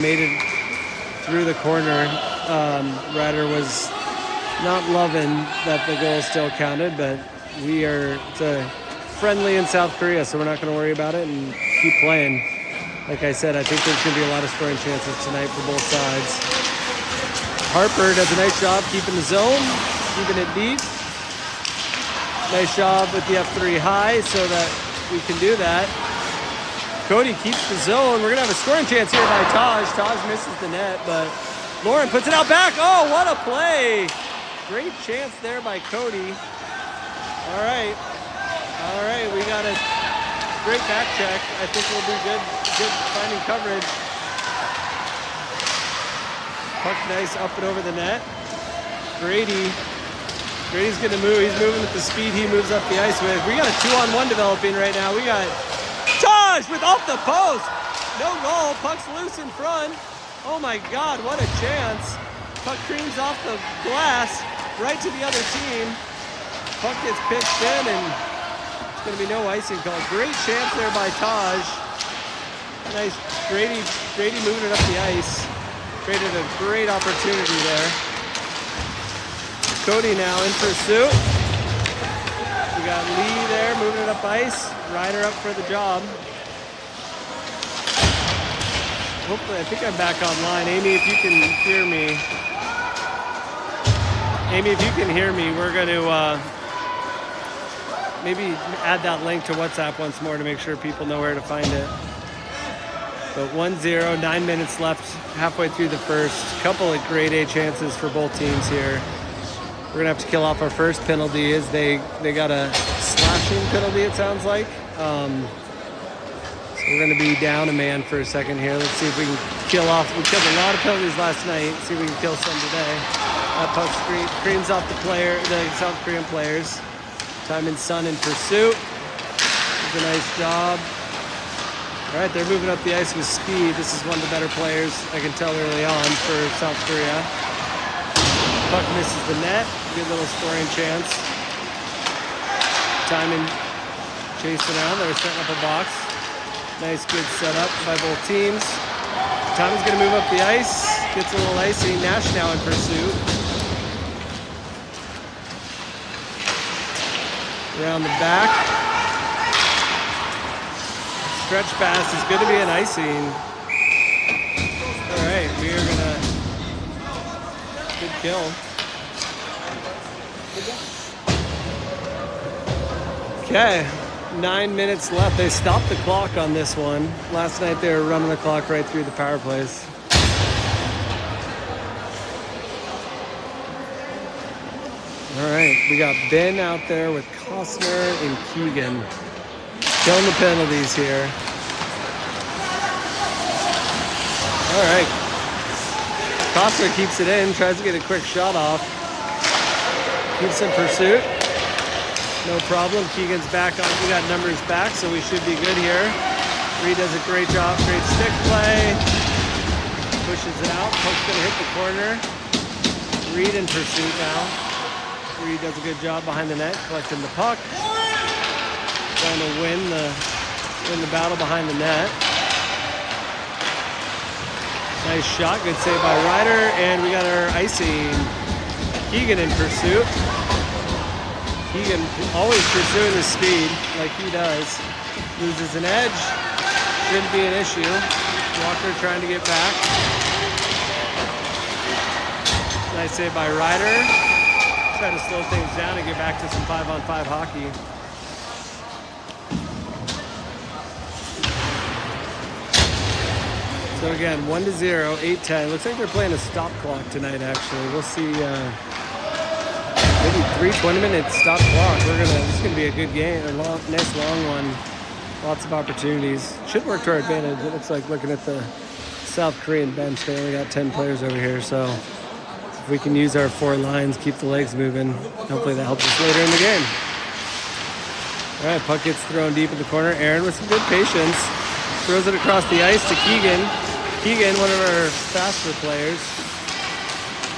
Made it through the corner. Ryder was not loving that the goal still counted, but it's a friendly in South Korea, so we're not going to worry about it and keep playing. Like I said, I think there's going to be a lot of scoring chances tonight for both sides. Harper does a nice job keeping the zone, keeping it deep. Nice job with the F3 high so that we can do that. Cody keeps the zone. We're going to have a scoring chance here by Taj. Taj misses the net, but Lauren puts it out back. Oh, what a play. Great chance there by Cody. All right, we got a great back check. I think we'll be good finding coverage. Puck nice up and over the net. Grady's going to move. He's moving at the speed he moves up the ice with. We got a 2-on-1 developing right now. We got Taj with off the post. No goal. Puck's loose in front. Oh my God, what a chance. Puck creams off the glass right to the other team. Puck gets pitched in and it's going to be no icing call. Great chance there by Taj. Nice. Grady moving it up the ice. Created a great opportunity there. Cody now in pursuit. We got Lee there moving it up ice. Ryder up for the job. Hopefully, I think I'm back online. Amy, if you can hear me. We're going to maybe add that link to WhatsApp once more to make sure people know where to find it. But 1-0, 9 minutes left, halfway through the first. Couple of grade A chances for both teams here. We're going to have to kill off our first penalty as they got a slashing penalty, it sounds like. So we're going to be down a man for a second here. Let's see if we can kill off. We killed a lot of penalties last night. See if we can kill some today. That puck creams off the South Korean players. Timon Sun in pursuit. Does a nice job. All right, they're moving up the ice with speed. This is one of the better players, I can tell early on, for South Korea. Puck misses the net. Good little scoring chance. Timon chasing around. They're setting up a box. Nice, good setup by both teams. Timon's going to move up the ice. Gets a little icy. Nash now in pursuit. Around the back. Stretch pass is going to be an icing. All right, we are going to... Good kill. Okay, 9 minutes left. They stopped the clock on this one. Last night they were running the clock right through the power plays. All right, we got Ben out there with Costner and Keegan. Killing the penalties here. All right. Costner keeps it in, tries to get a quick shot off. Keeps in pursuit. No problem. Keegan's back on. We got numbers back, so we should be good here. Reed does a great job. Great stick play. Pushes it out. Puck's going to hit the corner. Reed in pursuit now. Reed does a good job behind the net, collecting the puck. Trying to win the battle behind the net. Nice shot, good save by Ryder, and we got our icing. Keegan in pursuit. Keegan always pursuing the speed like he does. Loses an edge, shouldn't be an issue. Walker trying to get back. Nice save by Ryder. Try to slow things down and get back to some 5-on-5 hockey. So again, 1-0, 8-10. Looks like they're playing a stop clock tonight, actually. We'll see maybe 3 20-minute stop clock. This is gonna be a good game, a nice long one. Lots of opportunities. Should work to our advantage. It looks like looking at the South Korean bench, they only got 10 players over here, so if we can use our 4 lines, keep the legs moving, hopefully that helps us later in the game. All right, puck gets thrown deep in the corner. Aaron with some good patience. Throws it across the ice to Keegan. Keegan, one of our faster players.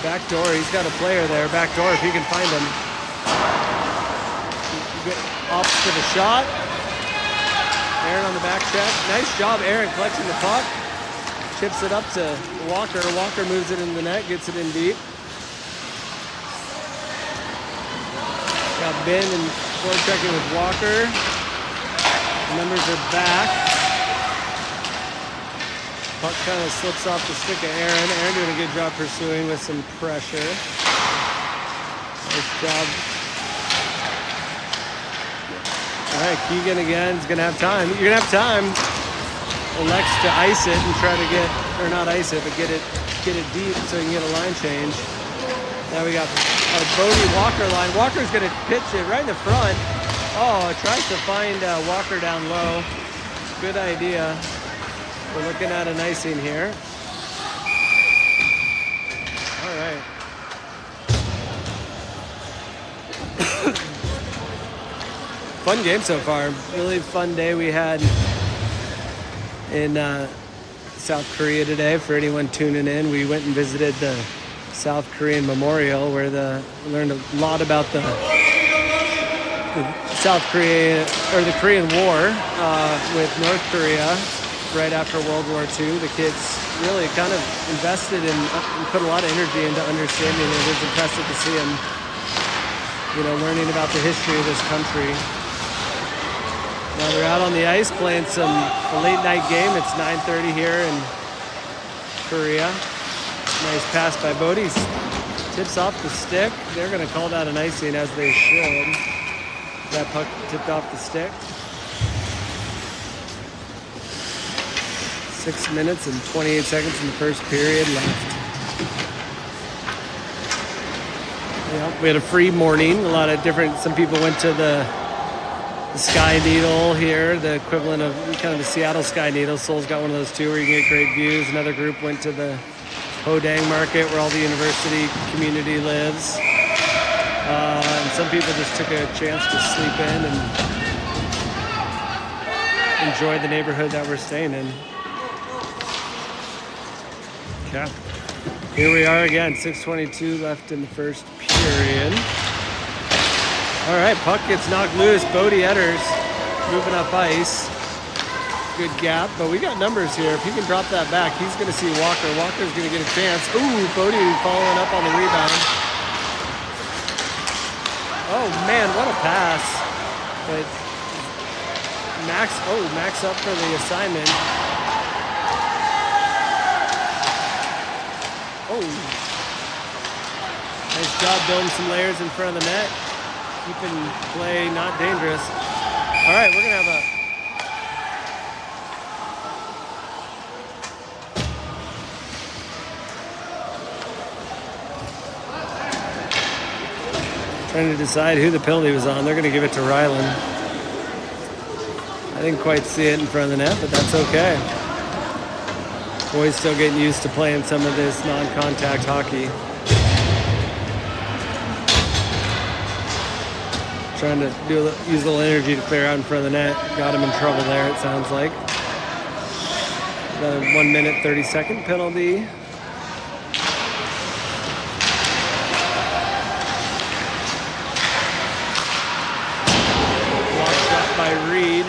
Back door, he's got a player there. Back door, if he can find him. Off to the shot. Aaron on the back check. Nice job, Aaron, collecting the puck. tips it up to Walker. Walker moves it in the net, gets it in deep. Got Ben and forechecking with Walker. The numbers are back. Puck kind of slips off the stick of Aaron. Aaron doing a good job pursuing with some pressure. Nice job. All right, Keegan again is going to have time. You're going to have time. Elects to ice it and try to get, or not ice it, but get it deep so you can get a line change. Now we got our Bodie Walker line. Walker's going to pitch it right in the front. Oh, tries to find Walker down low. Good idea. We're looking at an icing here. All right. Fun game so far. Really fun day we had in South Korea today. For anyone tuning in, we went and visited the South Korean Memorial where we learned a lot about the South Korea, or the Korean War with North Korea right after World War II. The kids really kind of invested in and put a lot of energy into understanding it. It was impressive to see them, learning about the history of this country. Now they're out on the ice playing a late night game. It's 9:30 here in Korea. Nice pass by Bodie. Tips off the stick. They're going to call that an icing, as they should. That puck tipped off the stick. 6 minutes and 28 seconds in the first period left. Yeah, we had a free morning. A lot of different, some people went to the Sky Needle here, the equivalent of kind of the Seattle Sky Needle. Seoul's got one of those too where you can get great views. Another group went to the Hodang Market where all the university community lives. And some people just took a chance to sleep in and enjoy the neighborhood that we're staying in. Okay. Here we are again, 6:22 left in the first period. All right, puck gets knocked loose. Bodie Edders moving up ice. Good gap, but we got numbers here. If he can drop that back, he's going to see Walker. Walker's going to get a chance. Ooh, Bodie following up on the rebound. Oh, man, what a pass. But Max up for the assignment. Oh. Nice job building some layers in front of the net. Keeping play not dangerous. All right, we're going to have a... Trying to decide who the penalty was on. They're going to give it to Ryland. I didn't quite see it in front of the net, but that's okay. Boys still getting used to playing some of this non-contact hockey. Trying to use a little energy to clear out in front of the net. Got him in trouble there, it sounds like. Another 1 minute, 30-second penalty. By Reed.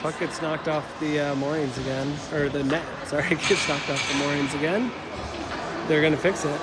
Puck gets knocked off the moorings again, or the net, sorry, gets knocked off the moorings again. They're going to fix it.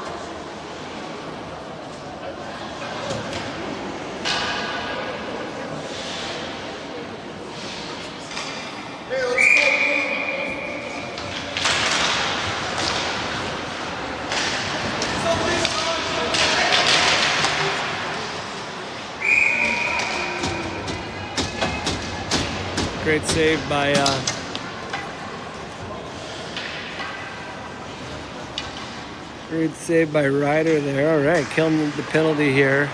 Great save by Ryder there. All right, killing the penalty here.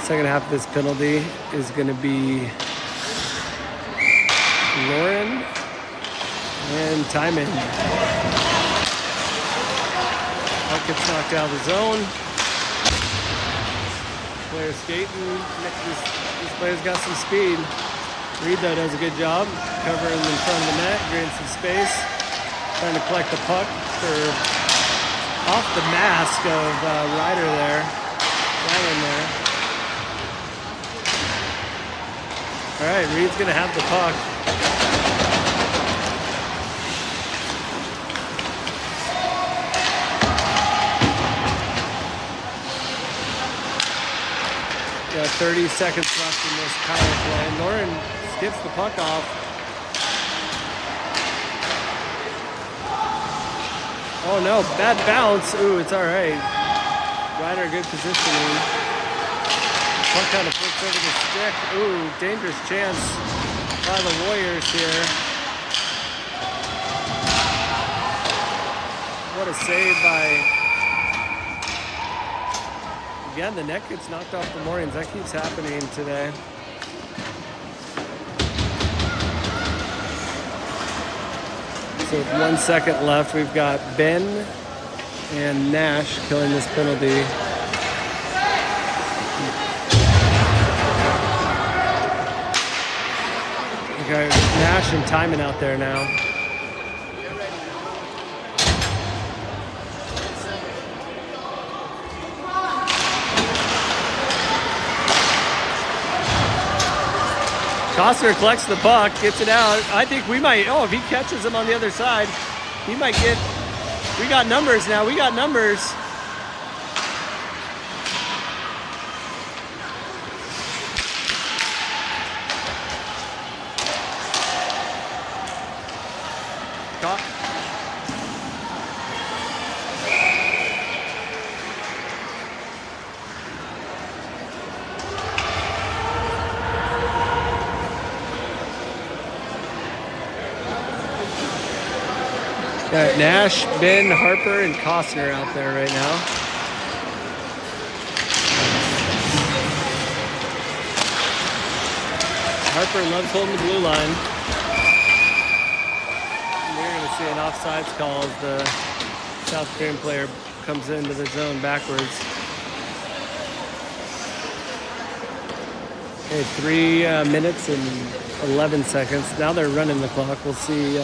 Second half of this penalty is going to be Lauren and Timon. Puck gets knocked out of the zone. Player skating. This player's got some speed. Reed, though, does a good job covering in front of the net, getting some space, trying to collect the puck off the mask of Ryder there, Ryland there. All right, Reed's going to have the puck. 30 seconds left in this power play. And Lauren skips the puck off. Oh no, bad bounce. Ooh, it's all right. Ryder, good positioning. Puck kind of flips over the stick. Ooh, dangerous chance by the Warriors here. What a save by... Again, the net gets knocked off the Maureen's. That keeps happening today. So with 1 second left, we've got Ben and Nash killing this penalty. Okay, Nash and Timon out there now. Costner collects the puck, gets it out. I think we might, if he catches him on the other side, he might get, we got numbers now, we got numbers. Got Nash, Ben, Harper, and Costner out there right now. Harper loves holding the blue line. And we're going to see an offsides call as the South Korean player comes into the zone backwards. Okay, 3 minutes and 11 seconds. Now they're running the clock. We'll see.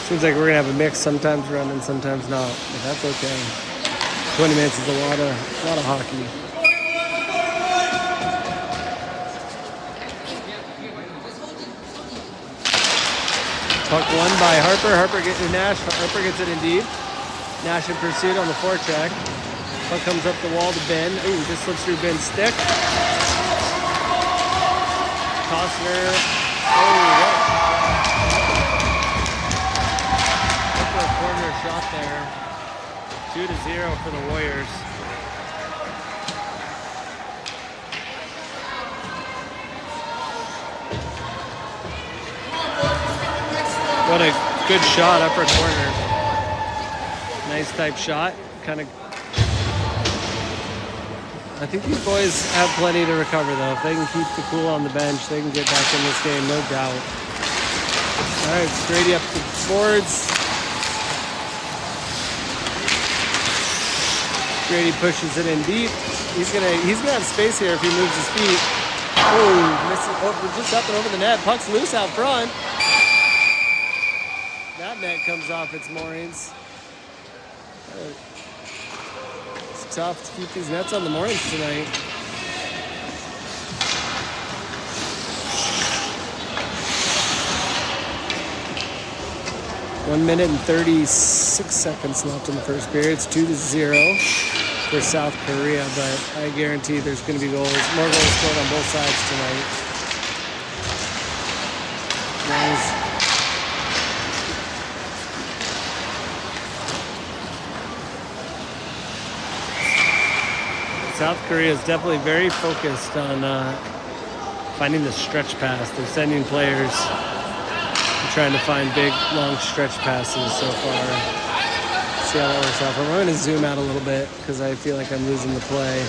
Seems like we're gonna have a mix. Sometimes running, sometimes not. But that's okay. 20 minutes is a lot of hockey. Puck won by Harper. Harper gets to Nash. Harper gets it in deep. Nash in pursuit on the forecheck. Puck comes up the wall to Ben. Ooh, just slips through Ben's stick. Costner. Oh, corner shot there. 2-0 for the Warriors. What a good shot, upper corner. Nice type shot. Kind of. I think these boys have plenty to recover though. If they can keep the cool on the bench, they can get back in this game, no doubt. All right, Grady up the boards. Grady pushes it in deep. He's gonna have space here if he moves his feet. Oh, misses. Oh, just up and over the net. Puck's loose out front. That net comes off its moorings. It's tough to keep these nets on the moorings tonight. One minute and 36 seconds left in the first period. It's 2-0 for South Korea, but I guarantee there's going to be more goals scored on both sides tonight. Nice. South Korea is definitely very focused on finding the stretch pass. They're sending players trying to find big, long stretch passes so far. See how that works out. I'm going to zoom out a little bit because I feel like I'm losing the play.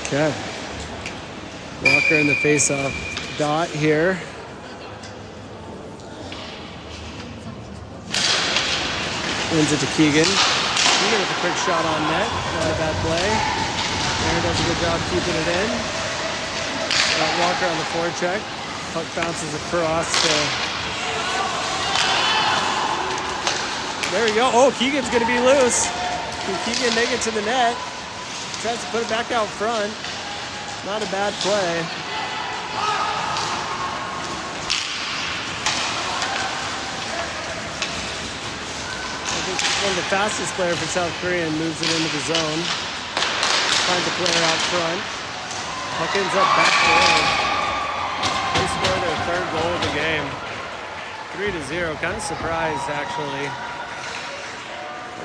Okay. Walker in the face-off dot here. Wins it to Keegan. Keegan with a quick shot on net. Not a bad play. Aaron does a good job keeping it in. Got Walker on the forecheck. Puck bounces across to... There we go. Oh, Keegan's going to be loose. Can Keegan make it to the net? Tries to put it back out front. Not a bad play. one of the fastest player for South Korea and moves it into the zone. Finds a player out front. Puck ends up back door. They score their third goal of the game. 3-0. Kind of surprised, actually,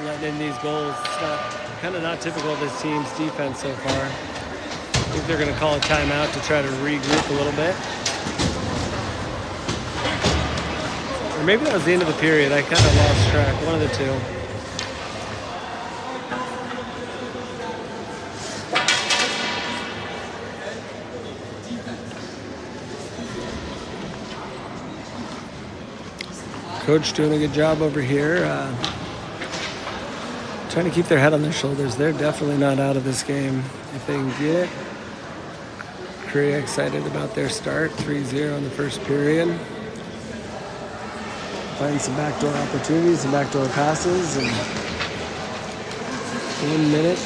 letting in these goals. It's kind of not typical of this team's defense so far. I think they're going to call a timeout to try to regroup a little bit. Or maybe that was the end of the period. I kind of lost track. One of the two. Coach doing a good job over here. Trying to keep their head on their shoulders. They're definitely not out of this game if they can get it. Korea excited about their start. 3-0 in the first period. Find some backdoor opportunities, some backdoor passes, and 1 minute.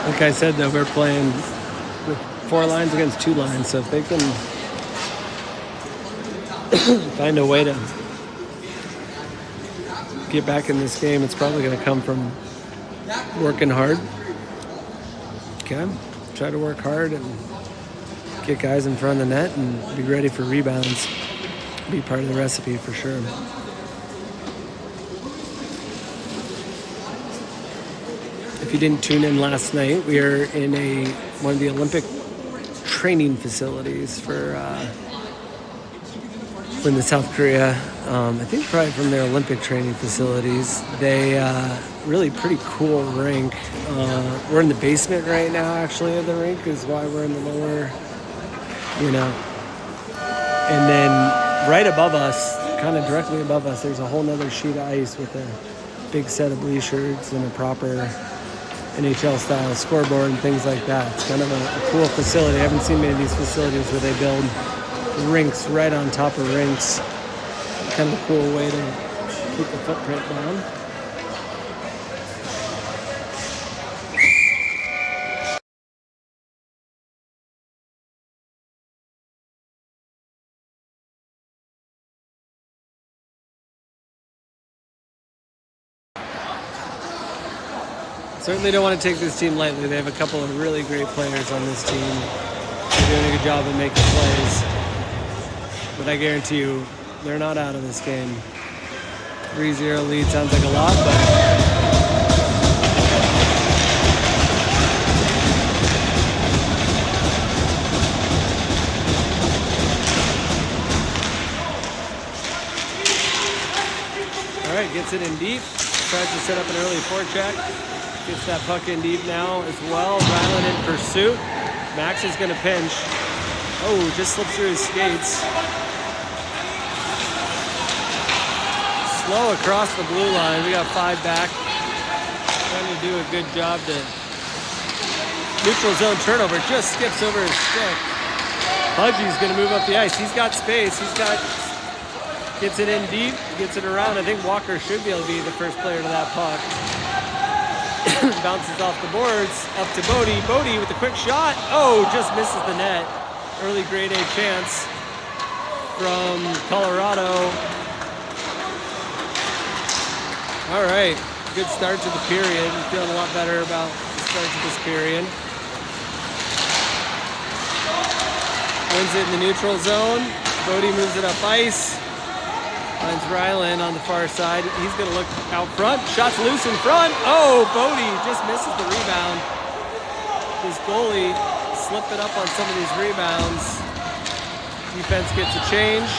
Like I said, though, we're playing with 4 lines against 2 lines, so if they can find a way to get back in this game, it's probably going to come from working hard. Okay, try to work hard and get guys in front of the net and be ready for rebounds. Be part of the recipe for sure. If you didn't tune in last night, we are in one of the Olympic training facilities for in the South Korea. I think probably from their Olympic training facilities. They really pretty cool rink. We're in the basement right now, actually, of the rink, is why we're in the lower, And then right above us, kind of directly above us, there's a whole nother sheet of ice with a big set of bleachers and a proper NHL-style scoreboard and things like that. It's kind of a cool facility. I haven't seen many of these facilities where they build rinks right on top of rinks. Kind of a cool way to keep the footprint down. Certainly don't want to take this team lightly. They have a couple of really great players on this team. They're doing a good job of making plays. But I guarantee you, they're not out of this game. 3-0 lead sounds like a lot, but all right, gets it in deep. Tries to set up an early forecheck. Gets that puck in deep now as well. Ryland in pursuit. Max is going to pinch. Oh, just slipped through his skates. Slow across the blue line. We got 5 back. Trying to do a good job to neutral zone turnover. Just skips over his stick. Pudgy's going to move up the ice. He's got space. Gets it in deep. Gets it around. I think Walker should be able to be the first player to that puck. Bounces off the boards, up to Bodie. Bodie with a quick shot. Oh, just misses the net. Early grade A chance from Colorado. All right, good start to the period. I'm feeling a lot better about the start to this period. Wins it in the neutral zone. Bodie moves it up ice. Finds Ryland on the far side. He's going to look out front. Shot's loose in front. Oh, Bodie just misses the rebound. His goalie slipped it up on some of these rebounds. Defense gets a change.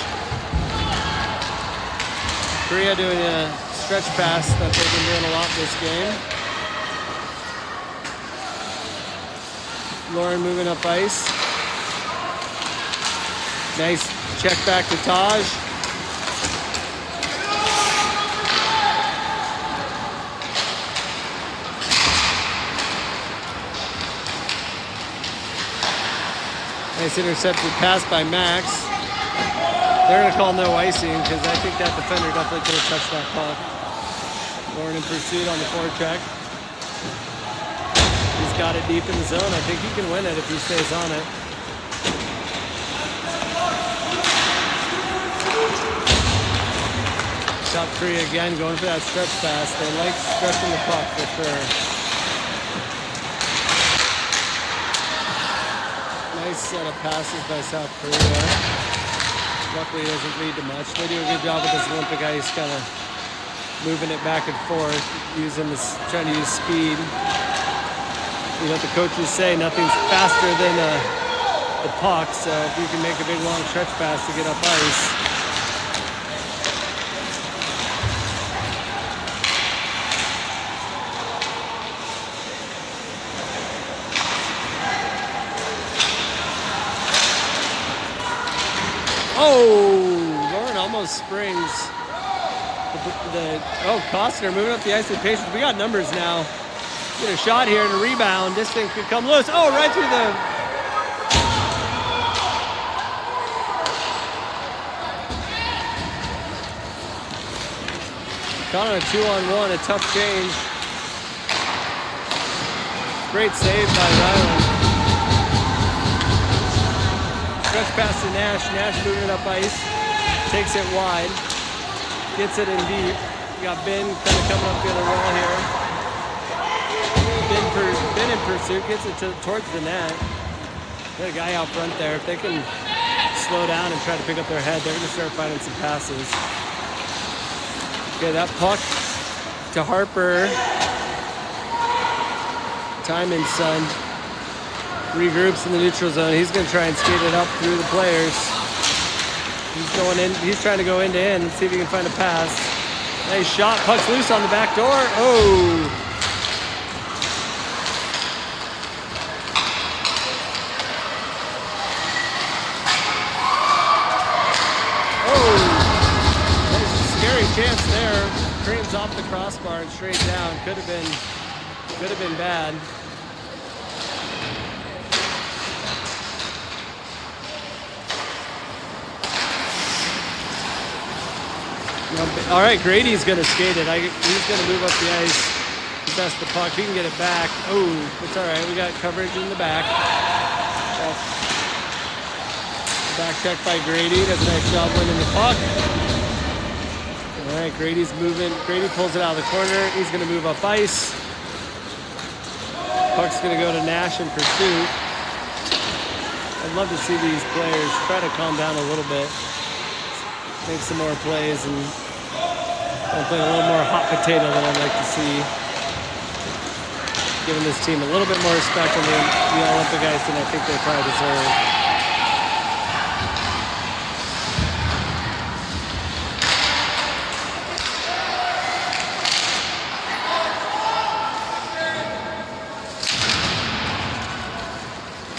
Korea doing a stretch pass that they've been doing a lot this game. Lauren moving up ice. Nice check back to Taj. Nice intercepted pass by Max. They're going to call no icing because I think that defender definitely could have touched that puck. Lauren in pursuit on the forecheck. He's got it deep in the zone. I think he can win it if he stays on it. South Korea again going for that stretch pass. They like stretching the puck for sure. Nice set of passes by South Korea. Luckily it doesn't lead to much. They do a good job with this Olympic ice, kind of moving it back and forth, trying to use speed. You know what the coaches say, nothing's faster than the puck, so if you can make a big long stretch pass to get up ice. Oh, Lauren almost springs. Costner moving up the ice with patience. We got numbers now. Get a shot here and a rebound. This thing could come loose. Oh, right through the... Caught on a 2-on-1, a tough change. Great save by Ryland. Stretch pass to Nash. Nash moving up ice. Takes it wide. Gets it in deep. You got Ben kind of coming up the other wall here. Ben in pursuit. Gets it towards the net. Got a guy out front there. If they can slow down and try to pick up their head, they're going to start finding some passes. Okay, that puck to Harper. Timon son regroups in the neutral zone. He's going to try and skate it up through the players. He's going in. He's trying to go end to end and see if he can find a pass. Nice shot. Puck's loose on the back door. Oh. There's a scary chance there. Creams off the crossbar and straight down. Could have been bad. All right, Grady's going to skate it. He's going to move up the ice. Possess the puck. He can get it back. Oh, it's all right. We got coverage in the back. Back check by Grady. Does a nice job winning the puck. All right, Grady's moving. Grady pulls it out of the corner. He's going to move up ice. Puck's going to go to Nash in pursuit. I'd love to see these players try to calm down a little bit. Make some more plays and play a little more hot potato than I'd like to see. Giving this team a little bit more respect on the Olympic ice than I think they probably deserve.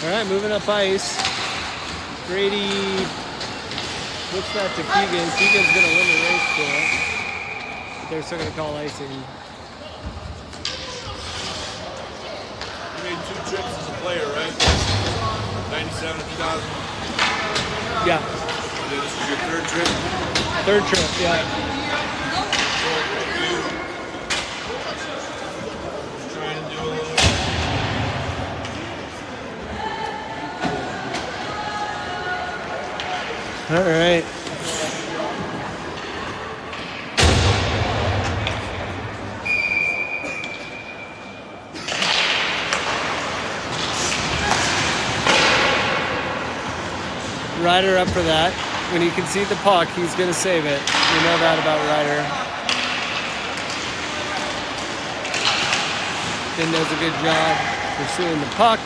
All right, moving up ice. Grady looks that to Keegan. Keegan's going to win the race to it. But they're still going to call icing. You made 2 trips as a player, right? 97 to 2000? Yeah. This is your 3rd trip? 3rd trip, yeah. Just trying to do a little... All right. Ryder up for that. When he concede the puck, he's going to save it. We know that about Ryder. Ben does a good job pursuing the puck.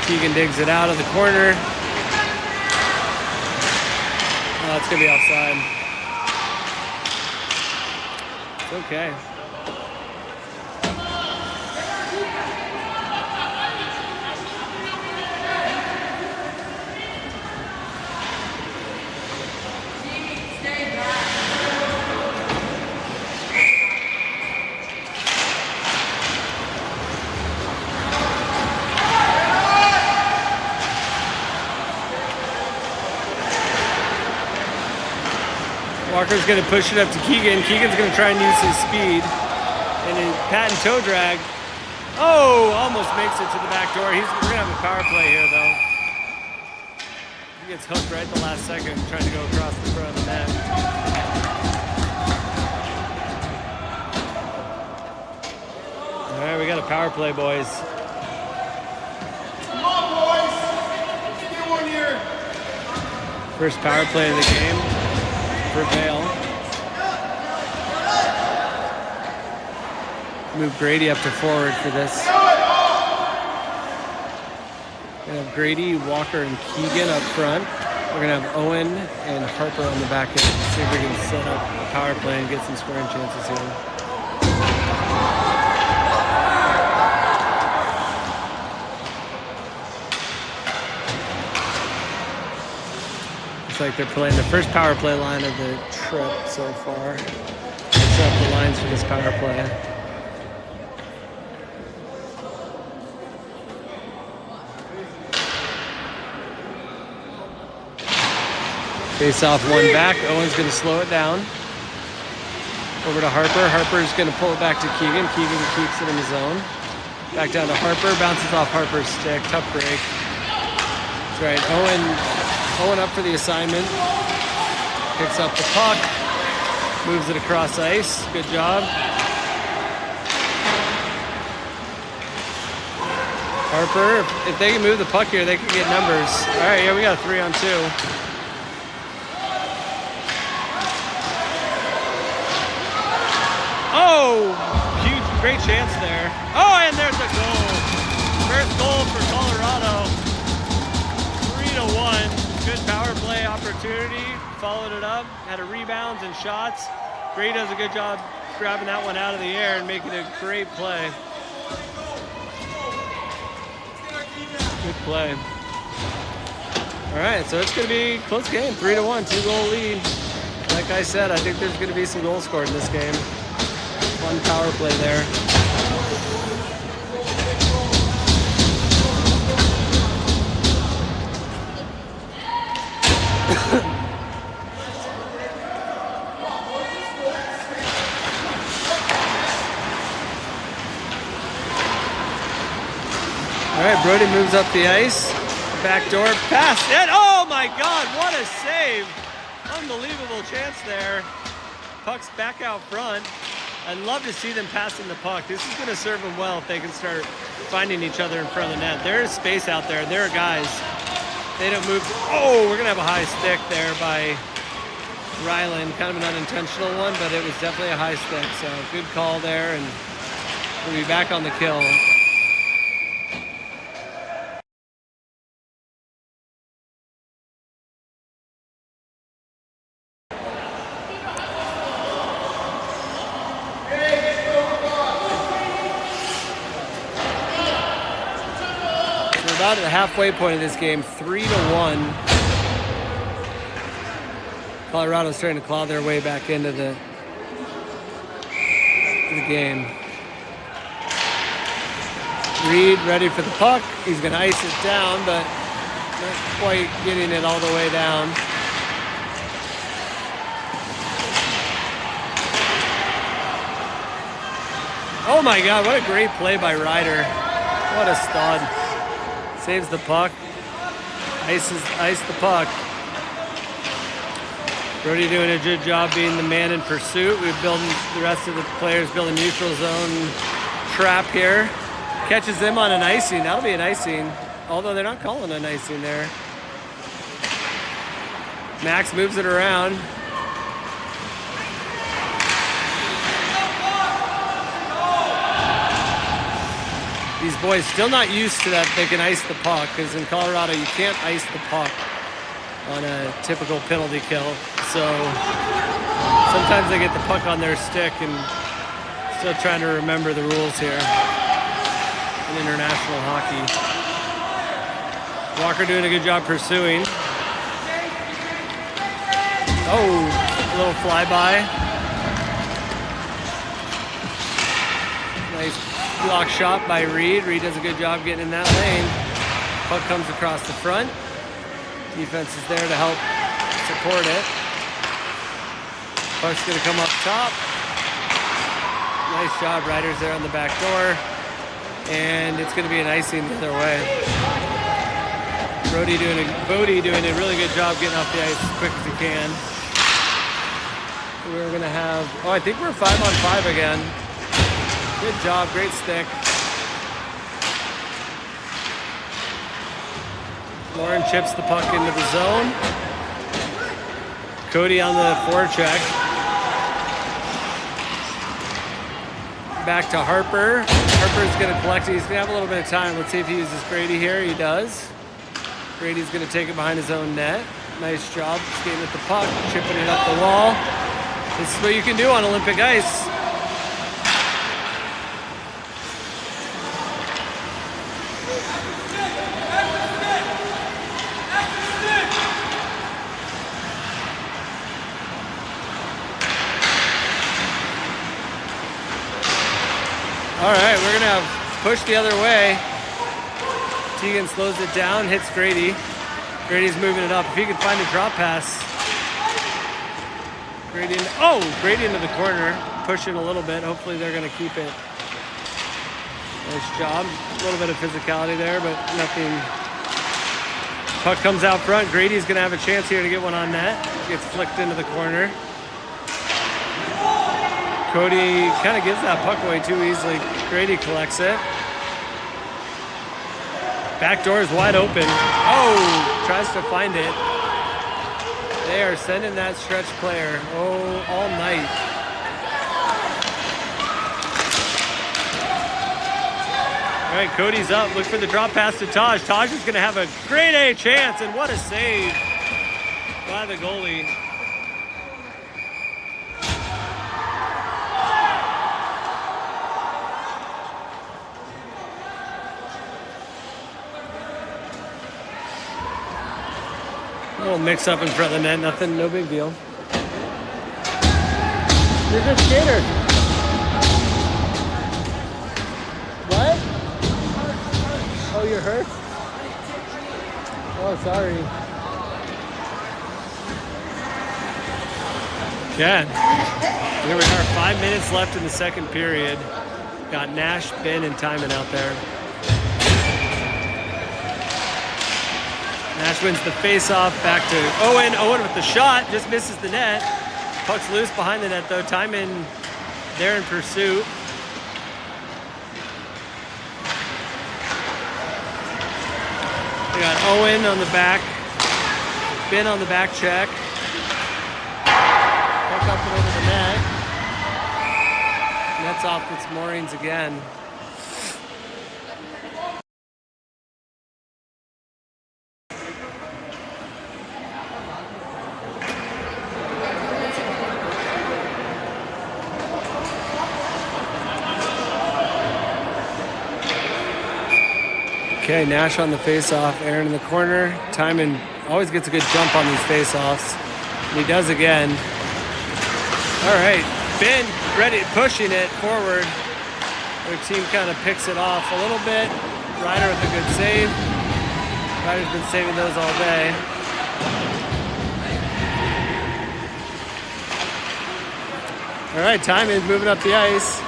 Keegan digs it out of the corner. Oh, that's going to be offside. It's okay. Walker's going to push it up to Keegan. Keegan's going to try and use his speed. And then patent toe drag. Oh, almost makes it to the back door. We're going to have a power play here, though. He gets hooked right at the last second, trying to go across the front of the net. All right, we got a power play, boys. Come on, boys. Let's get one here. First power play of the game for Vale. Move Grady up to forward for this. We're gonna have Grady, Walker, and Keegan up front. We're gonna have Owen and Harper on the back end. See if we can set up a power play and get some scoring chances here. Looks like they're playing the first power play line of the trip so far. Set up the lines for this power play. Face off one back. Owen's going to slow it down. Over to Harper. Harper's going to pull it back to Keegan. Keegan keeps it in the zone. Back down to Harper. Bounces off Harper's stick. Tough break. That's right. Owen up for the assignment. Picks up the puck. Moves it across ice. Good job. Harper, if they can move the puck here, they can get numbers. All right, yeah, we got a 3-on-2. Oh, huge, great chance there. Oh, and there's a goal. First goal for Colorado. 3-1. Good power play opportunity. Followed it up. Had a rebounds and shots. Gray does a good job grabbing that one out of the air and making a great play. Good play. All right, so it's going to be a close game. 3-1, 2-goal lead. Like I said, I think there's going to be some goals scored in this game. Fun power play there. All right, Brody moves up the ice. Backdoor pass. And oh my God, what a save. Unbelievable chance there. Puck's back out front. I'd love to see them passing the puck. This is going to serve them well if they can start finding each other in front of the net. There is space out there. There are guys. They don't move. Oh, we're going to have a high stick there by Ryland. Kind of an unintentional one, but it was definitely a high stick. So good call there, and we'll be back on the kill. About at the halfway point of this game, 3-1. Colorado's starting to claw their way back into the game. Reed ready for the puck. He's going to ice it down, but not quite getting it all the way down. Oh my God, what a great play by Ryder. What a stud. Saves the puck. Ice the puck. Brody doing a good job being the man in pursuit. We've built the rest of the players build a neutral zone trap here. Catches them on an icing. That'll be an icing. Although they're not calling an icing there. Max moves it around. These boys still not used to that they can ice the puck, because in Colorado you can't ice the puck on a typical penalty kill. So sometimes they get the puck on their stick and still trying to remember the rules here in international hockey. Walker doing a good job pursuing. Oh, a little flyby. Nice block shot by Reed. Reed does a good job getting in that lane. Puck comes across the front. Defense is there to help support it. Puck's gonna come up top. Nice job, Riders there on the back door. And it's gonna be an icing the other way. Bodie doing a really good job getting off the ice as quick as he can. We're gonna have, I think we're 5-on-5 again. Good job, great stick. Lauren chips the puck into the zone. Cody on the forecheck. Back to Harper. Harper's gonna collect it. He's gonna have a little bit of time. Let's see if he uses Grady here. He does. Grady's gonna take it behind his own net. Nice job skating with the puck, chipping it up the wall. This is what you can do on Olympic ice. All right, we're gonna have push the other way. Tegan slows it down, hits Grady. Grady's moving it up. If he can find a drop pass. Grady into the corner, pushing a little bit. Hopefully they're gonna keep it. Nice job. A little bit of physicality there, but nothing. Puck comes out front. Grady's gonna have a chance here to get one on net. Gets flicked into the corner. Cody kind of gives that puck away too easily. Grady collects it. Back door is wide open. Oh, tries to find it. They are sending that stretch player, all night. All right, Cody's up. Look for the drop pass to Taj. Taj is going to have a grade A chance, and what a save by the goalie. A little mix up in front of the net, nothing, no big deal. You're a good skater. What? Oh, you're hurt? Oh, sorry. Yeah. Here we are, 5 minutes left in the second period. Got Nash, Ben, and Timon out there. Nash wins the face-off, back to Owen. Owen with the shot, just misses the net. Puck's loose behind the net though. Timon there in pursuit. We got Owen on the back. Ben on the back check. Puck up and over the net. Net's off its moorings again. Okay, Nash on the face-off, Aaron in the corner. Timon always gets a good jump on these face-offs, and he does again. All right, Ben ready, pushing it forward. Their team kind of picks it off a little bit. Ryder with a good save. Ryder's been saving those all day. All right, Timon's moving up the ice.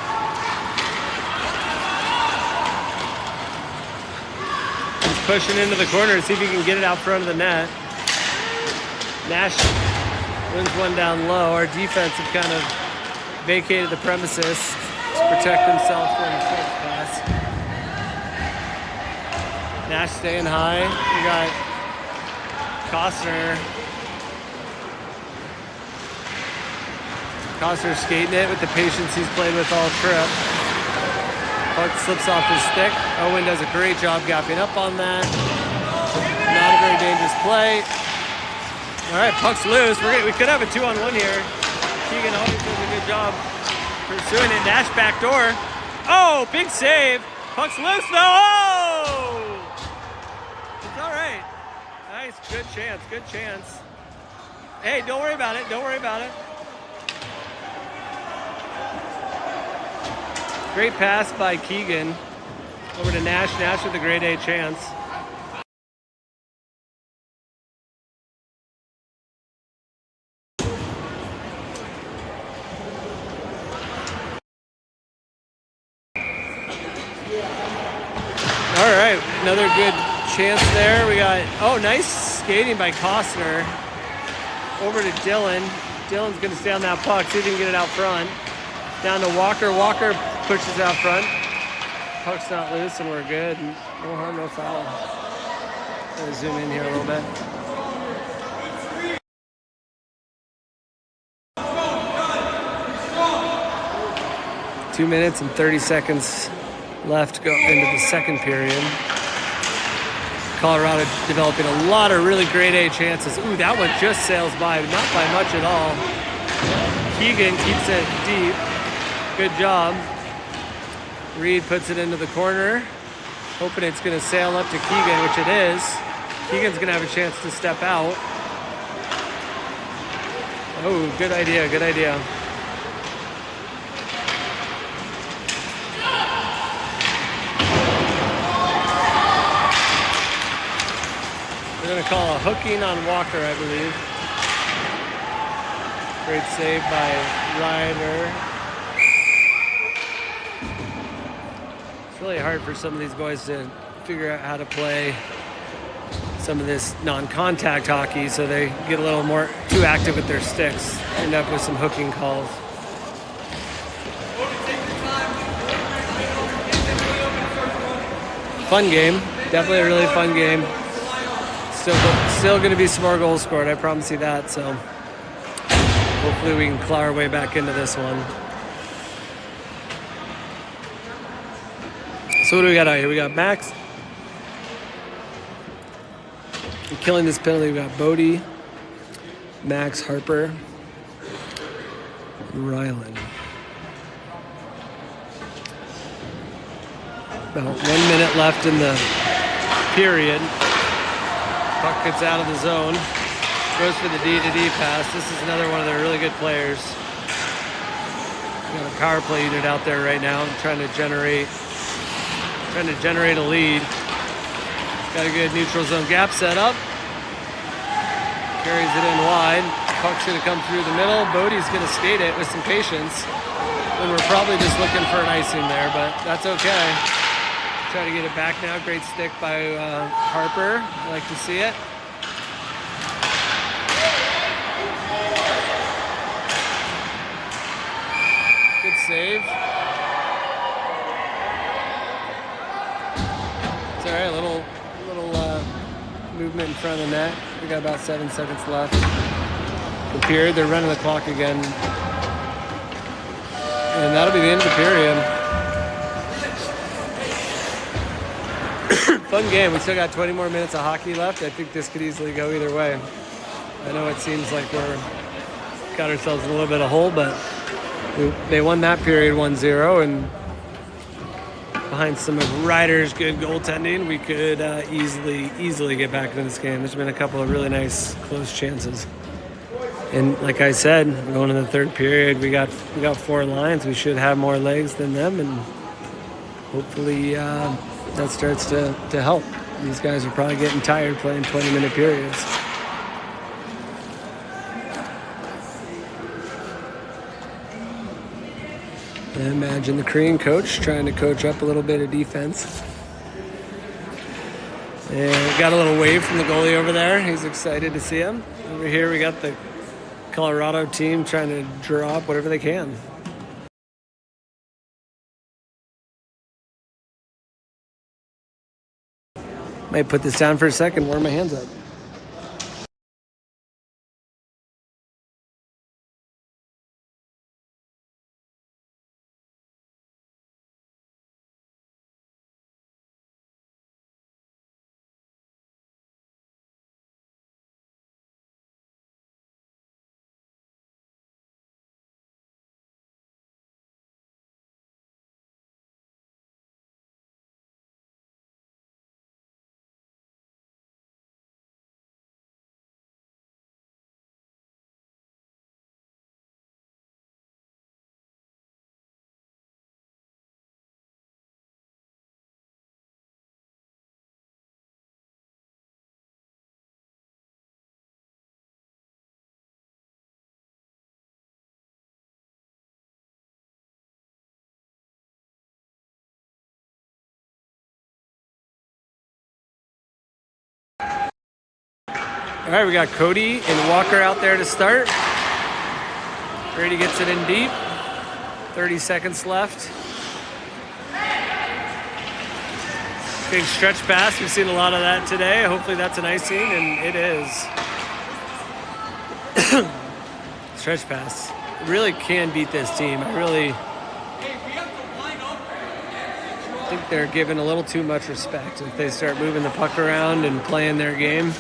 Pushing into the corner to see if he can get it out front of the net. Nash wins one down low. Our defense have kind of vacated the premises to protect himself from the stretch pass. Nash staying high. We got Costner skating it with the patience he's played with all trip. Puck slips off his stick. Owen does a great job gapping up on that. Not a very dangerous play. All right, puck's loose. We could have a 2-on-1 here. Keegan always does a good job pursuing it. Nash back door. Oh, big save. Puck's loose though. Oh! It's all right. Nice, good chance, good chance. Hey, don't worry about it. Don't worry about it. Great pass by Keegan over to Nash. Nash with a grade A chance. chance there. We got, oh, nice skating by Costner. Over to Dylan. Dylan's going to stay on that puck. See if he can get it out front. Down to Walker. Walker pushes it out front. Puck's not loose and we're good. No harm, no foul. Let me zoom in here a little bit. Two minutes and 30 seconds left to go into the second period. Colorado developing a lot of really grade A chances. Ooh, that one just sails by, not by much at all. Keegan keeps it deep. Good job. Reed puts it into the corner, hoping it's going to sail up to Keegan, which it is. Keegan's going to have a chance to step out. Oh, good idea, good idea. We're going to call a hooking on Walker, I believe. Great save by Ryder. It's really hard for some of these boys to figure out how to play some of this non-contact hockey, so they get a little more too active with their sticks. End up with some hooking calls. Fun game. Definitely a really fun game. Still going to be some more goals scored. I promise you that. So hopefully we can claw our way back into this one. So what do we got out here? We got Max. And killing this penalty, we got Bodie, Max, Harper, and Ryland. About 1 minute left in the period. Puck gets out of the zone. Goes for the D-to-D pass. This is another one of their really good players. Got a power play unit out there right now, trying to generate a lead. Got a good neutral zone gap set up. Carries it in wide. Puck's going to come through the middle. Bodie's going to skate it with some patience. And we're probably just looking for an icing there, but that's okay. Try to get it back now. Great stick by Harper. I like to see it. Good save. It's all right. Little movement in front of the net. We got about 7 seconds left. The period. They're running the clock again, and that'll be the end of the period. Fun game. We still got 20 more minutes of hockey left. I think this could easily go either way. I know it seems like we're got ourselves in a little bit of hole, but they won that period 1-0, and behind some of Ryder's good goaltending, we could easily get back into this game. There's been a couple of really nice close chances. And like I said, going into the third period, we got 4 lines. We should have more legs than them, and hopefully that starts to help. These guys are probably getting tired playing 20-minute periods. I imagine the Korean coach trying to coach up a little bit of defense. And got a little wave from the goalie over there. He's excited to see him. Over here we got the Colorado team trying to draw up whatever they can. Might put this down for a second, warm my hands up. All right, we got Cody and Walker out there to start. Brady gets it in deep. 30 seconds left. Big stretch pass. We've seen a lot of that today. Hopefully that's an icing, and it is. Stretch pass. Really can beat this team. I really think they're given a little too much respect. If they start moving the puck around and playing their game,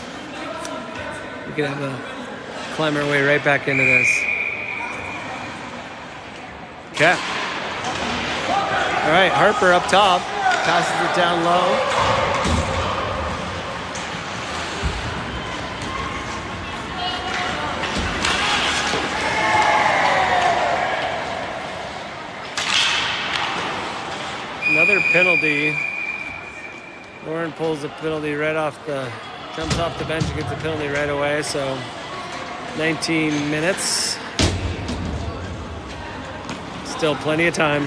we can have to climb our way right back into this. Okay. All right, Harper up top. Passes it down low. Another penalty. Lauren pulls the penalty right off jumps off the bench and gets the penalty right away. So 19 minutes. Still plenty of time.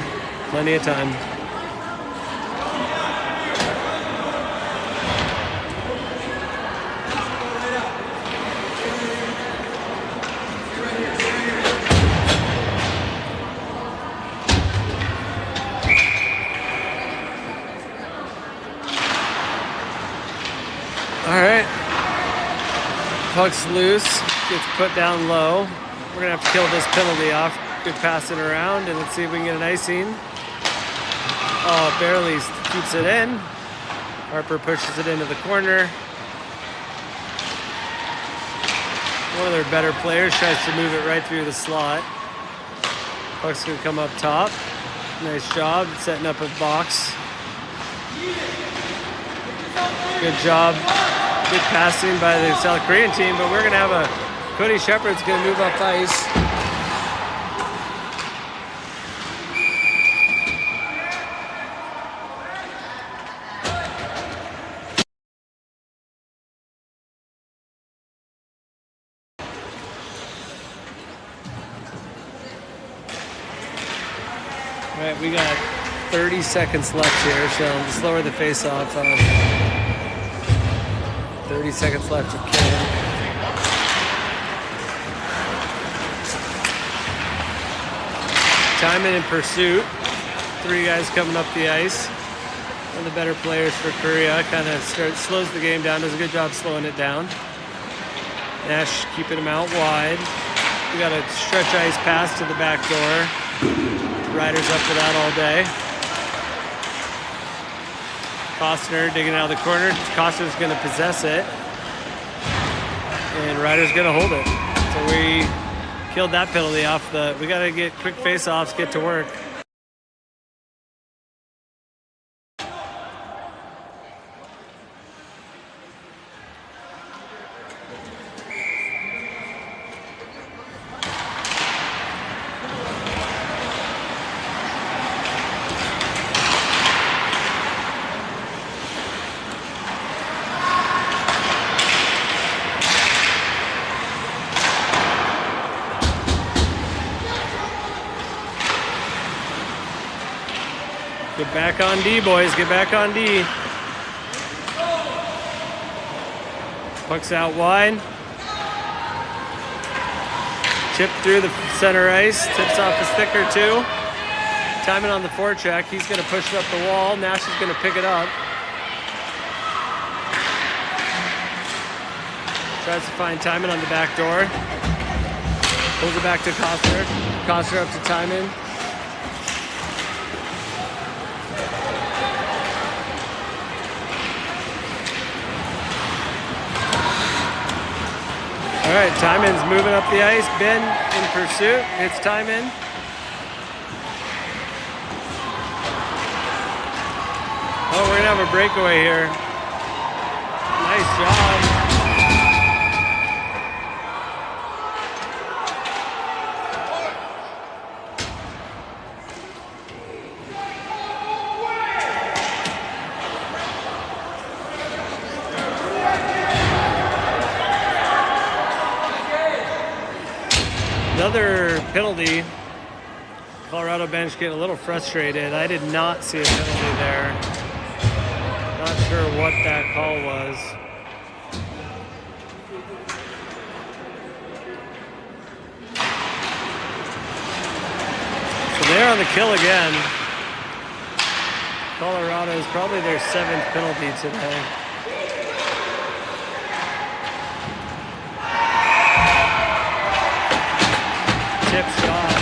Plenty of time. All right, puck's loose, gets put down low. We're gonna have to kill this penalty off. Good passing around, and let's see if we can get an icing. Oh, barely keeps it in. Harper pushes it into the corner. One of their better players tries to move it right through the slot. Puck's gonna come up top. Nice job setting up a box. Good job. Good passing by the South Korean team, but we're going to have Cody Shepard's going to move up ice. All right, we got 30 seconds left here, so let's lower the face-off. 30 seconds left to kill. Timing in pursuit. 3 guys coming up the ice. One of the better players for Korea. Kind of slows the game down. Does a good job slowing it down. Nash keeping him out wide. We got a stretch ice pass to the back door. Riders up for that all day. Costner digging out of the corner. Costner's going to possess it. And Ryder's going to hold it. So we killed that penalty off we got to get quick face-offs, get to work. Get back on D, boys. Get back on D. Puck's out wide. Chip through the center ice. Tips off a stick or two. Timing on the forecheck. He's going to push it up the wall. Nash is going to pick it up. Tries to find Timon on the back door. Pulls it back to Costner. Costner up to Timon. All right, Timon's moving up the ice. Ben in pursuit. It's Timon. Oh, we're gonna have a breakaway here. Nice job. Another penalty. Colorado bench getting a little frustrated. I did not see a penalty there. Not sure what that call was. They're on the kill again. Colorado is probably their 7th penalty today. Tip shot.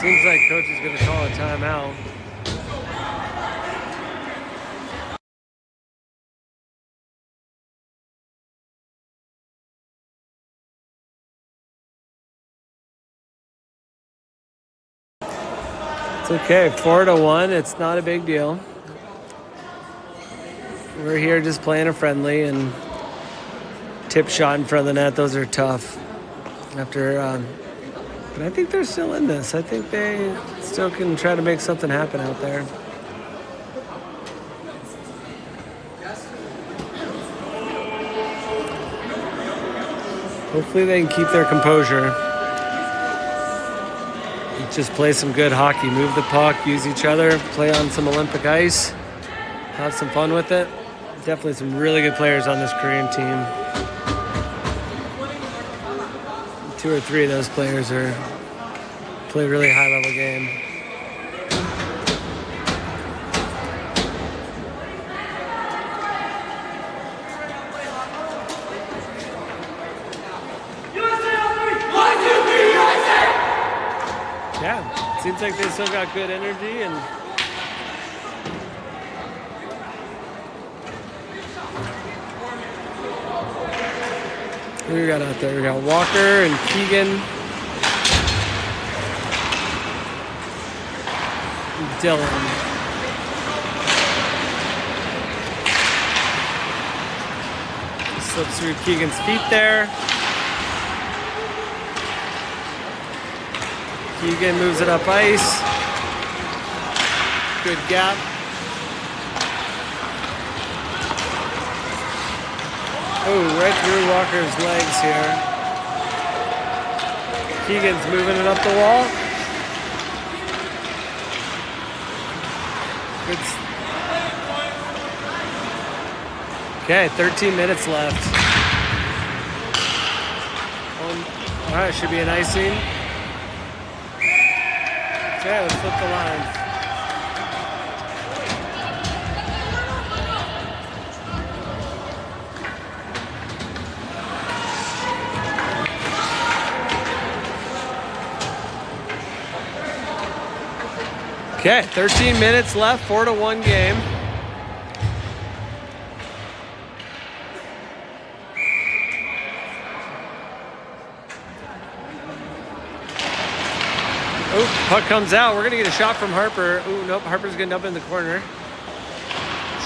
Seems like coach is going to call a timeout. It's okay, 4-1, it's not a big deal. We're here just playing a friendly, and tip shot in front of the net, those are tough. But I think they're still in this. I think they still can try to make something happen out there. Hopefully they can keep their composure. Just play some good hockey. Move the puck, use each other, play on some Olympic ice, have some fun with it. Definitely some really good players on this Korean team. 2 or 3 of those players play really high-level game. Yeah, seems like they still got good energy and who we got out there? We got Walker and Keegan. And Dylan. Slips through Keegan's feet there. Keegan moves it up ice. Good gap. Oh, right through Walker's legs here. Keegan's moving it up the wall. Good. Okay, 13 minutes left. All right, should be an icing. Okay, let's flip the lines. Okay, 13 minutes left, 4-1 game. Oh, puck comes out. We're going to get a shot from Harper. Oh, nope, Harper's going to dump in the corner.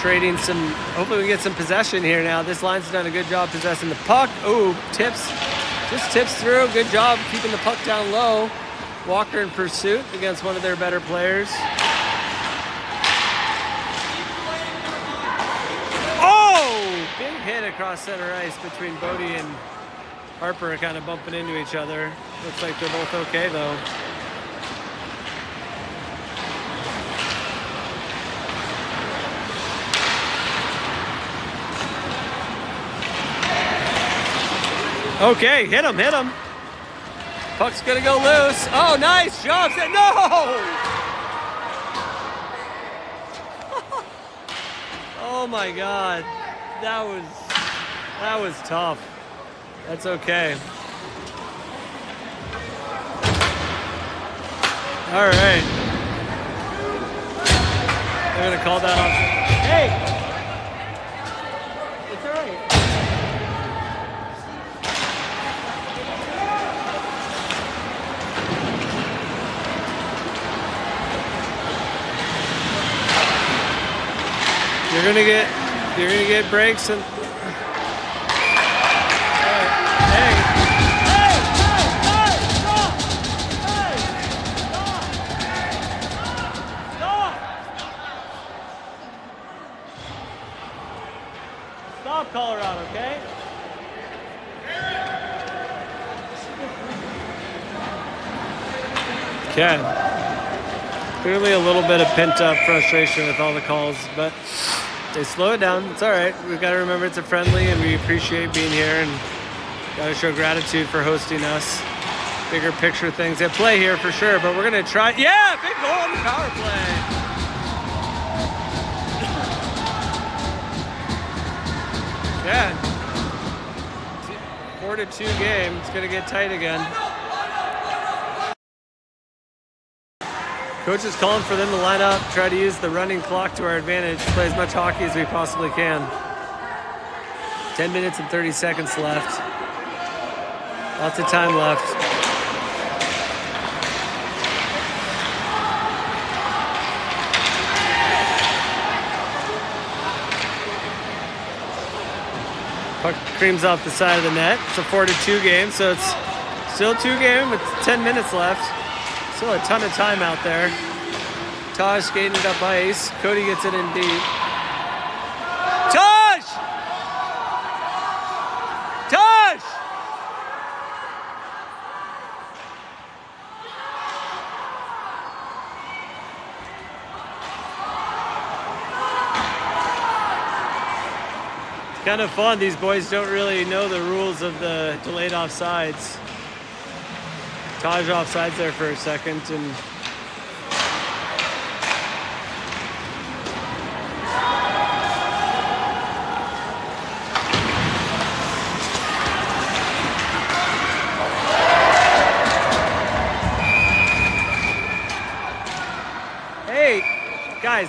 Trading some, hopefully we get some possession here now. This line's done a good job possessing the puck. Oh, just tips through. Good job keeping the puck down low. Walker in pursuit against one of their better players. Oh! Big hit across center ice between Bodie and Harper, kind of bumping into each other. Looks like they're both okay, though. Okay, hit him. Puck's gonna go loose. Oh, nice job. No! Oh my God. That was tough. That's okay. All right. They're gonna call that off. Hey! It's all right. You're gonna get breaks and hey, stop, Colorado, okay? Okay. Clearly a little bit of pent-up frustration with all the calls, but They slow it down. It's all right. We've got to remember it's a friendly, and we appreciate being here, and got to show gratitude for hosting us. Bigger picture things at play here for sure, but we're going to try. Yeah, big goal on the power play. Yeah. 4-2 game. It's going to get tight again. Coach is calling for them to line up, try to use the running clock to our advantage, play as much hockey as we possibly can. 10 minutes and 30 seconds left. Lots of time left. Puck creams off the side of the net. It's a 4-2 game, so it's still 2 game with 10 minutes left. Still a ton of time out there. Taj skating it up ice. Cody gets it in deep. Taj! Taj! It's kind of fun. These boys don't really know the rules of the delayed offsides. Taj offsides there for a second, and hey, guys.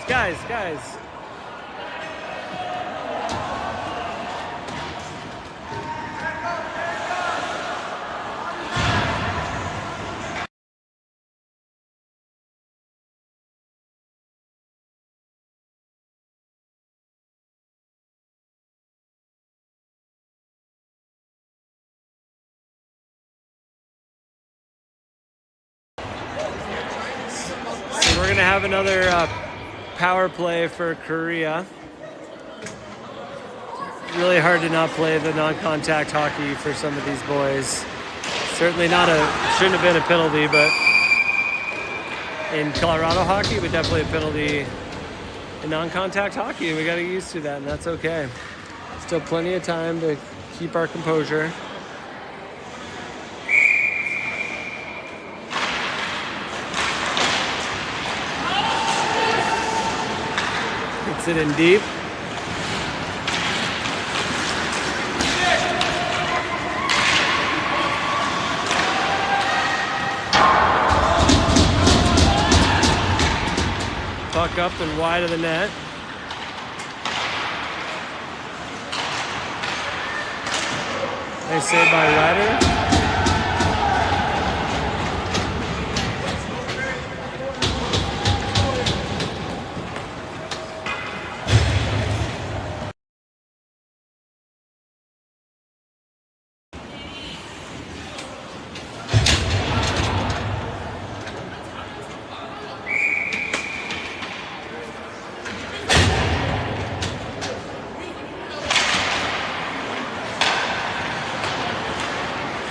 We're going to have another power play for Korea. Really hard to not play the non-contact hockey for some of these boys. Certainly shouldn't have been a penalty, but in Colorado hockey, but definitely a penalty in non-contact hockey. We got to get used to that, and that's okay. Still plenty of time to keep our composure. Gets it in deep. Puck up and wide of the net. Nice save by Ryder.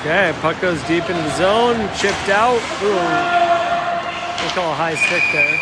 Okay, puck goes deep into the zone, chipped out. Ooh, they call a high stick there.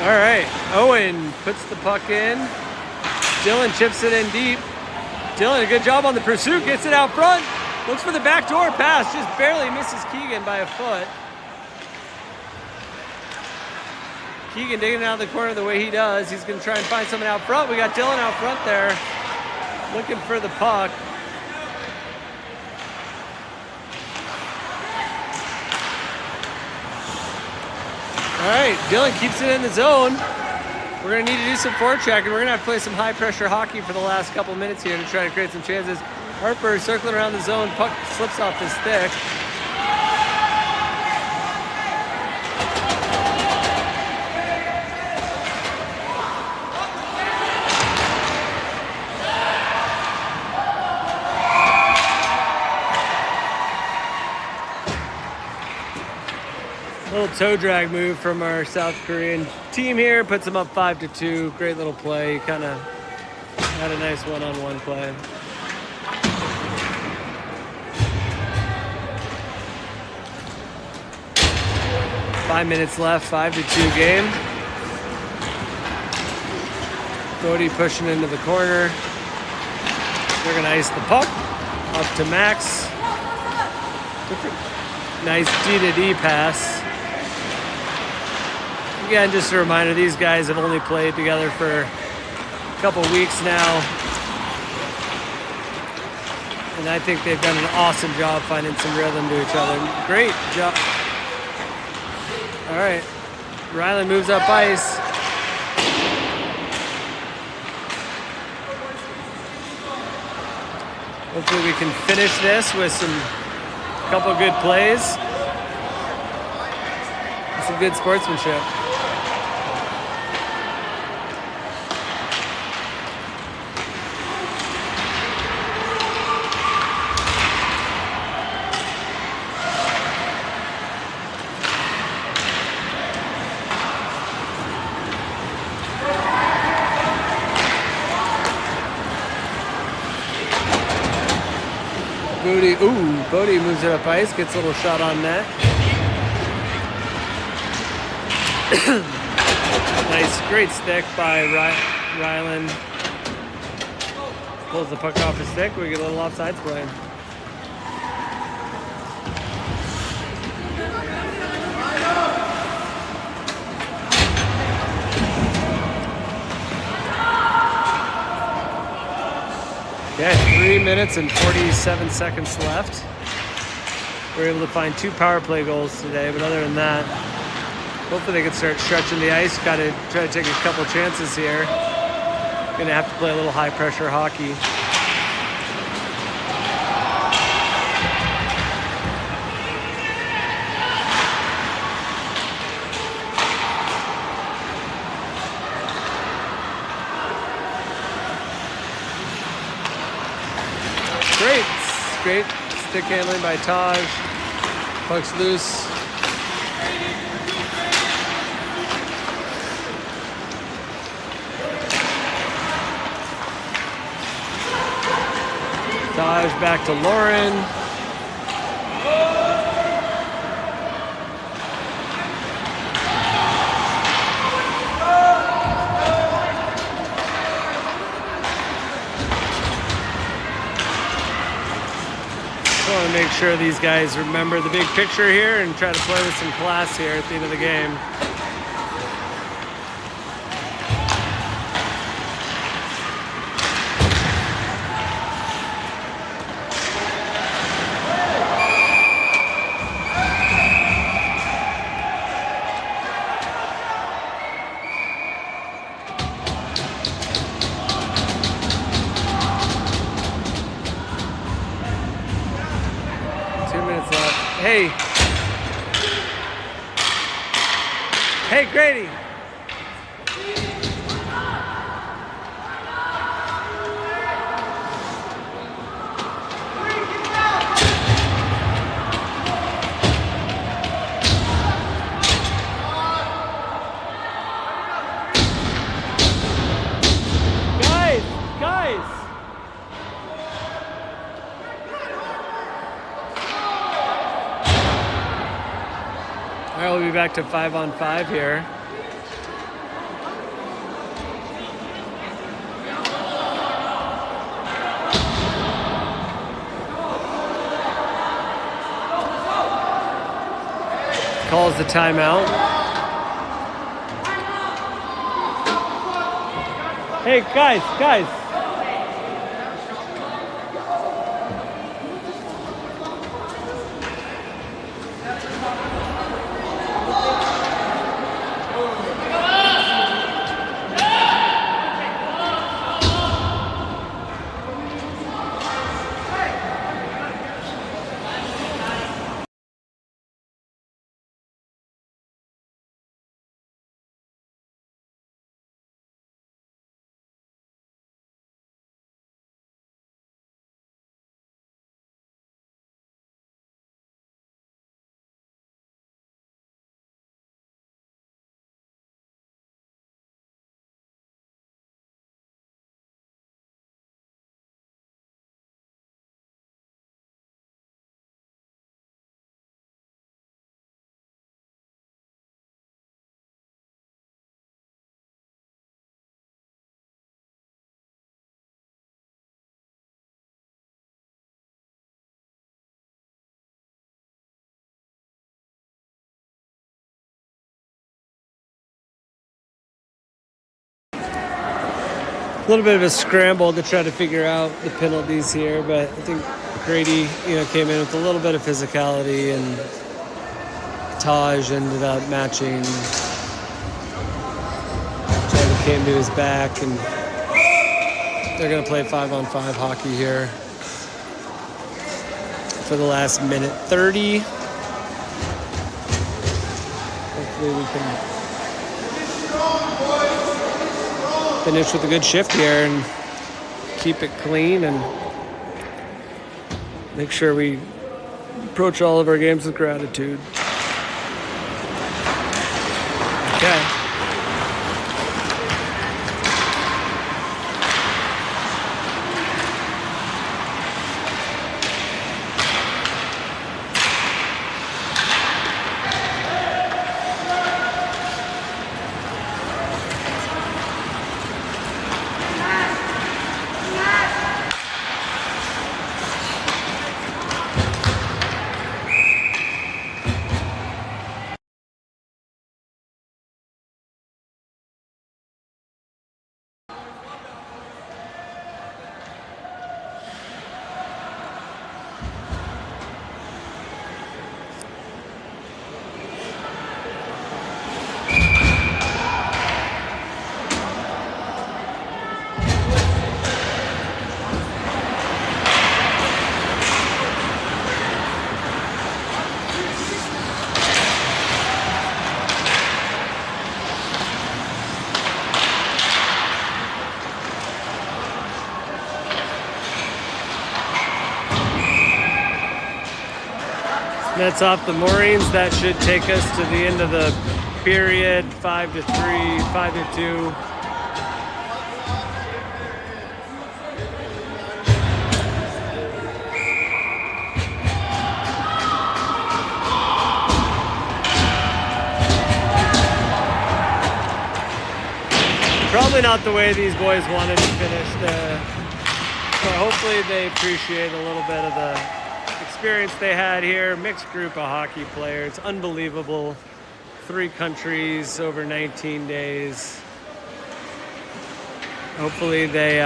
All right, Owen puts the puck in. Dylan chips it in deep. Dylan, a good job on the pursuit, gets it out front. Looks for the backdoor pass, just barely misses Keegan by a foot. Keegan digging out of the corner the way he does. He's gonna try and find someone out front. We got Dylan out front there, looking for the puck. All right, Dylan keeps it in the zone. We're going to need to do some forecheck, and we're going to have to play some high-pressure hockey for the last couple minutes here to try to create some chances. Harper circling around the zone. Puck slips off his stick. Little toe drag move from our South Korean team here. Puts them up 5-2. Great little play. Kind of had a nice one-on-one play. Five minutes left, 5-2 game. Bodie pushing into the corner. They're gonna ice the puck up to Max. Nice D-to-D pass. Again, just a reminder, these guys have only played together for a couple weeks now. And I think they've done an awesome job finding some rhythm to each other. Great job. All right, Ryland moves up ice. Hopefully we can finish this with some couple good plays. Some good sportsmanship. Bodie moves it up ice, gets a little shot on net. Nice, great stick by Ryland. Pulls the puck off his stick, we get a little offsides play. Okay, 3 minutes and 47 seconds left. We're able to find 2 power play goals today, but other than that, hopefully they can start stretching the ice. Got to try to take a couple chances here. Gonna have to play a little high pressure hockey. Great stick handling by Taj. Puck's loose. Taj back to Lauren. I want to make sure these guys remember the big picture here and try to play with some class here at the end of the game. Hey, Grady. Guys. All right, we'll be back to 5-on-5 here. Calls the timeout. Hey, guys. A little bit of a scramble to try to figure out the penalties here, but I think Grady, came in with a little bit of physicality, and Taj ended up matching. Chad came to his back, and they're going to play 5-on-5 hockey here for the last minute 30. Hopefully we can finish with a good shift here and keep it clean and make sure we approach all of our games with gratitude. Okay. That's off the moorings. That should take us to the end of the period. 5-3, 5-2. Probably not the way these boys wanted to finish, but hopefully they appreciate a little bit of the experience they had here. Mixed group of hockey players, unbelievable. 3 countries over 19 days. Hopefully they